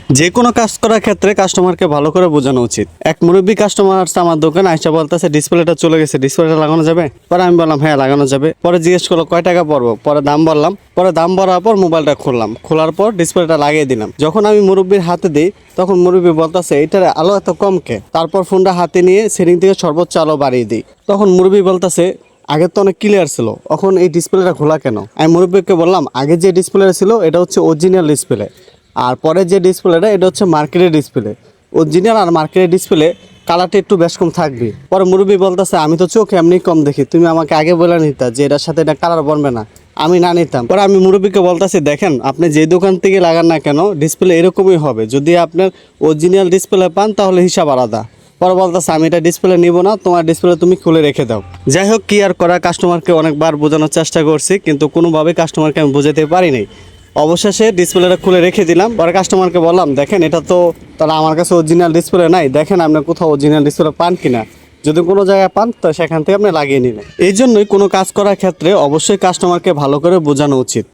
যে কোনো কাজ করার ক্ষেত্রে কাস্টমারকে ভালো করে বোঝানো উচিত। এক মুরব্বী কাস্টমার আসছে আমার দোকানে, আইসা বলতেছে ডিসপ্লেটা চলে গেছে, ডিসপ্লেটা লাগানো যাবে? পরে আমি বললাম হ্যাঁ লাগানো যাবে। পরে জিজ্ঞেস করলো কয় টাকা পড়বো, পরে দাম বললাম। পরে দাম বলার পর মোবাইলটা খুললাম, খোলার পর ডিসপ্লেটা লাগিয়ে দিলাম। যখন আমি মুরব্বীর হাতে দিই তখন মুরব্বী বলতেছে এটার আলো এত কম কে? তারপর ফোনটা হাতে নিয়ে সেটিং থেকে সর্বোচ্চ আলো বাড়িয়ে দিই। তখন মুরব্বী বলতেছে আগে তো অনেক ক্লিয়ার ছিল, এখন এই ডিসপ্লেটা খোলা কেন? আমি মুরব্বীকে বললাম আগে যে ডিসপ্লেটা ছিল এটা হচ্ছে অরিজিনাল ডিসপ্লে, আর পরে যে ডিসপ্লেটা এটা হচ্ছে মার্কেটের ডিসপ্লে। অরিজিনাল আর মার্কেটের ডিসপ্লে কালারটা একটু বেশ কম থাকবে। পরে মুরব্বী বলতেছে আমি তো চোখ এমনি কম দেখি, তুমি আমাকে আগে বলে নিতা যে এটার সাথে এটা কালার বনবে না, আমি না নিতাম। পরে আমি মুরব্বীকে বলতেছি দেখেন আপনি যে দোকান থেকে লাগান না কেন ডিসপ্লে এরকমই হবে, যদি আপনার অরিজিনাল ডিসপ্লে পান তাহলে হিসাব আলাদা। পরে বলতেছে আমি এটা ডিসপ্লে নিব না, তোমার ডিসপ্লে তুমি খুলে রেখে দাও। যাই হোক কি আর করা, কাস্টমারকে অনেকবার বোঝানোর চেষ্টা করছি কিন্তু কোনোভাবে কাস্টমারকে আমি বোঝাতে পারিনি। অবশেষে ডিসপ্লেটা খুলে রেখে দিলাম। পরে কাস্টমারকে বললাম দেখেন এটা তো তাহলে আমার কাছে অরিজিনাল ডিসপ্লে নাই, দেখেন আপনি কোথাও অরিজিনাল ডিসপ্লে পান কিনা, যদি কোনো জায়গায় পান তো সেখান থেকে আপনি লাগিয়ে নিলেন। এই জন্যই কোনো কাজ করার ক্ষেত্রে অবশ্যই কাস্টমারকে ভালো করে বোঝানো উচিত।